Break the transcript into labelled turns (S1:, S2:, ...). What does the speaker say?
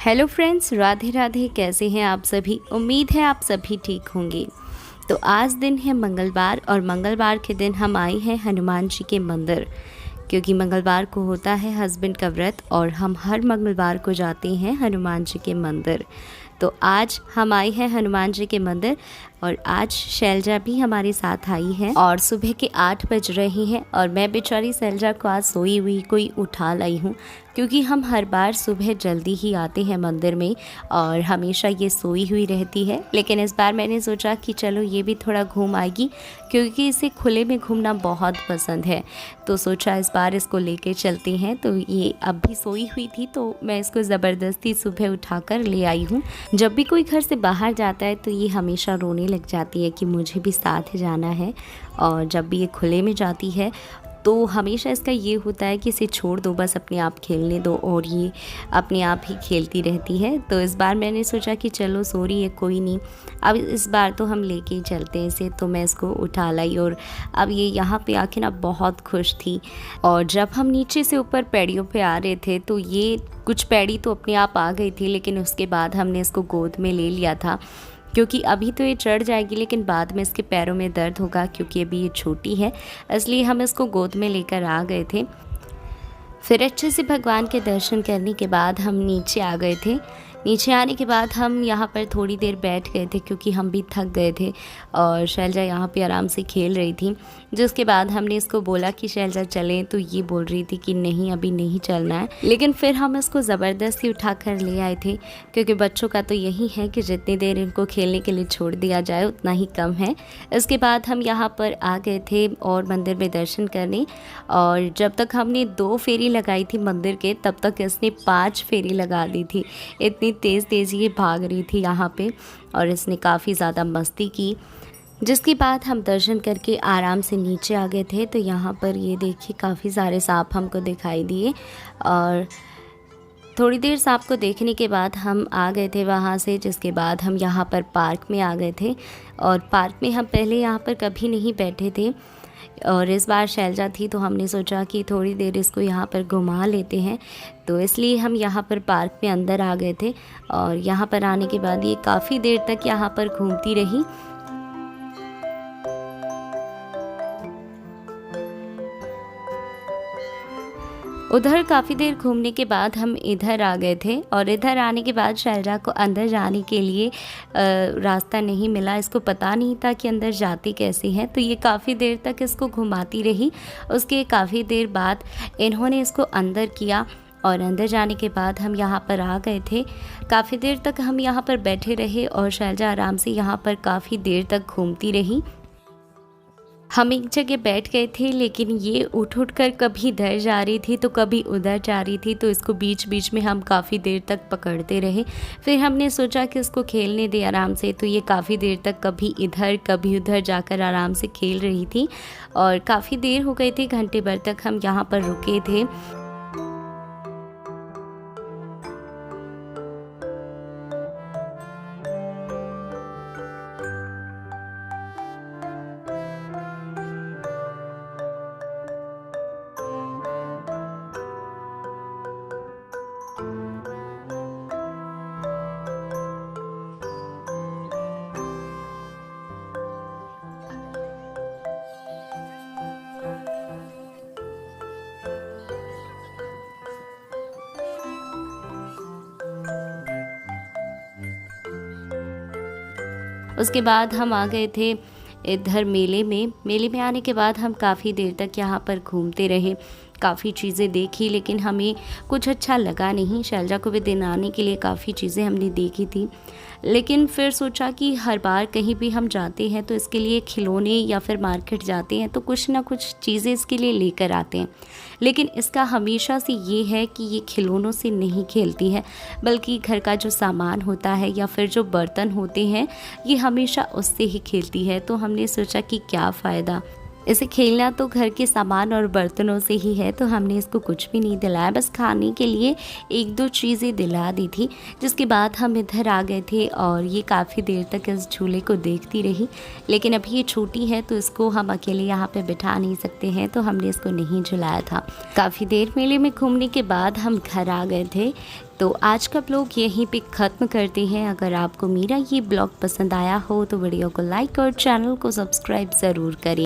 S1: Hello friends, Radhe Radhe. कैसे हैं आप सभी? उम्मीद है आप सभी ठीक होंगे। तो आज दिन है मंगलवार और मंगलवार के दिन हम आए हैं हनुमान जी के मंदिर, क्योंकि मंगलवार को होता है हस्बैंड का व्रत और हम हर मंगलवार को जाते हैं हनुमान जी के मंदिर। तो आज हम आए हैं हनुमान जी के मंदिर और आज शैलजा भी हमारे साथ आई है और सुबह के 8 बज रहे हैं और मैं बेचारी शैलजा को आज सोई हुई कोई उठा लाई हूँ, क्योंकि हम हर बार सुबह जल्दी ही आते हैं मंदिर में और हमेशा ये सोई हुई रहती है। लेकिन इस बार मैंने सोचा कि चलो ये भी थोड़ा घूम आएगी, क्योंकि इसे खुले में घूमना बहुत पसंद है। तो सोचा इस बार इसको लेके चलते हैं। तो ये अब भी सोई हुई थी तो मैं इसको ज़बरदस्ती सुबह उठाकर ले आई हूँ। जब भी कोई घर से बाहर जाता है तो ये हमेशा रोने लग जाती है कि मुझे भी साथ जाना है, और जब भी ये खुले में जाती है तो हमेशा इसका ये होता है कि इसे छोड़ दो, बस अपने आप खेलने दो, और ये अपने आप ही खेलती रहती है। तो इस बार मैंने सोचा कि चलो सो रही है, कोई नहीं, अब इस बार तो हम लेके ही चलते हैं इसे। तो मैं इसको उठा लाई और अब ये यहाँ पे आके ना बहुत खुश थी। और जब हम नीचे से ऊपर पैड़ियों पे आ रहे थे तो ये कुछ पैड़ी तो अपने आप आ गई थी, लेकिन उसके बाद हमने इसको गोद में ले लिया था, क्योंकि अभी तो ये चढ़ जाएगी लेकिन बाद में इसके पैरों में दर्द होगा, क्योंकि अभी ये छोटी है, इसलिए हम इसको गोद में लेकर आ गए थे। फिर अच्छे से भगवान के दर्शन करने के बाद हम नीचे आ गए थे। नीचे आने के बाद हम यहाँ पर थोड़ी देर बैठ गए थे, क्योंकि हम भी थक गए थे और शैलजा यहाँ पे आराम से खेल रही थी। जिसके बाद हमने इसको बोला कि शैलजा चलें, तो ये बोल रही थी कि नहीं अभी नहीं चलना है। लेकिन फिर हम इसको ज़बरदस्ती उठा कर ले आए थे, क्योंकि बच्चों का तो यही है कि जितनी देर इनको खेलने के लिए छोड़ दिया जाए उतना ही कम है। इसके बाद हम यहाँ पर आ गए थे और मंदिर में दर्शन करने, और जब तक हमने 2 फेरी लगाई थी मंदिर के, तब तक इसने 5 फेरी लगा दी थी। इतनी तेज़ ये भाग रही थी यहाँ पे और इसने काफ़ी ज़्यादा मस्ती की। जिसके बाद हम दर्शन करके आराम से नीचे आ गए थे। तो यहाँ पर ये देखिए काफ़ी सारे सांप हमको दिखाई दिए, और थोड़ी देर सांप को देखने के बाद हम आ गए थे वहाँ से। जिसके बाद हम यहाँ पर पार्क में आ गए थे, और पार्क में हम पहले यहाँ पर कभी नहीं बैठे थे, और इस बार शैलजा थी तो हमने सोचा कि थोड़ी देर इसको यहाँ पर घुमा लेते हैं। तो इसलिए हम यहाँ पर पार्क में अंदर आ गए थे, और यहाँ पर आने के बाद ये काफ़ी देर तक यहाँ पर घूमती रही। उधर काफ़ी देर घूमने के बाद हम इधर आ गए थे, और इधर आने के बाद शैलजा को अंदर जाने के लिए रास्ता नहीं मिला। इसको पता नहीं था कि अंदर जाती कैसे हैं, तो ये काफ़ी देर तक इसको घुमाती रही। उसके काफ़ी देर बाद इन्होंने इसको अंदर किया, और अंदर जाने के बाद हम यहाँ पर आ गए थे। काफ़ी देर तक हम यहाँ पर बैठे रहे और शैलजा आराम से यहाँ पर काफ़ी देर तक घूमती रही। हम एक जगह बैठ गए थे, लेकिन ये उठ कर कभी इधर जा रही थी तो कभी उधर जा रही थी, तो इसको बीच बीच में हम काफ़ी देर तक पकड़ते रहे। फिर हमने सोचा कि इसको खेलने दे आराम से, तो ये काफ़ी देर तक कभी इधर कभी उधर जाकर आराम से खेल रही थी, और काफ़ी देर हो गई थी, घंटे भर तक हम यहाँ पर रुके थे। उसके बाद हम आ गए थे इधर मेले में आने के बाद हम काफ़ी देर तक यहाँ पर घूमते रहे, काफ़ी चीज़ें देखी, लेकिन हमें कुछ अच्छा लगा नहीं। शैलजा को भी दिलाने के लिए काफ़ी चीज़ें हमने देखी थी, लेकिन फिर सोचा कि हर बार कहीं भी हम जाते हैं तो इसके लिए खिलौने या फिर मार्केट जाते हैं तो कुछ ना कुछ चीज़ें इसके लिए लेकर आते हैं। लेकिन इसका हमेशा से ये है कि ये खिलौनों से नहीं खेलती है, बल्कि घर का जो सामान होता है या फिर जो बर्तन होते हैं ये हमेशा उससे ही खेलती है। तो हमने सोचा कि क्या फ़ायदा, इसे खेलना तो घर के सामान और बर्तनों से ही है, तो हमने इसको कुछ भी नहीं दिलाया, बस खाने के लिए 1-2 चीज़ें दिला दी थी। जिसके बाद हम इधर आ गए थे और ये काफ़ी देर तक इस झूले को देखती रही, लेकिन अभी ये छोटी है तो इसको हम अकेले यहाँ पे बिठा नहीं सकते हैं, तो हमने इसको नहीं झुलाया था। काफ़ी देर मेले में घूमने के बाद हम घर आ गए थे। तो आज का ब्लॉग यहीं पे ख़त्म करते हैं। अगर आपको मेरा ये ब्लॉग पसंद आया हो तो वीडियो को लाइक और चैनल को सब्सक्राइब ज़रूर करें।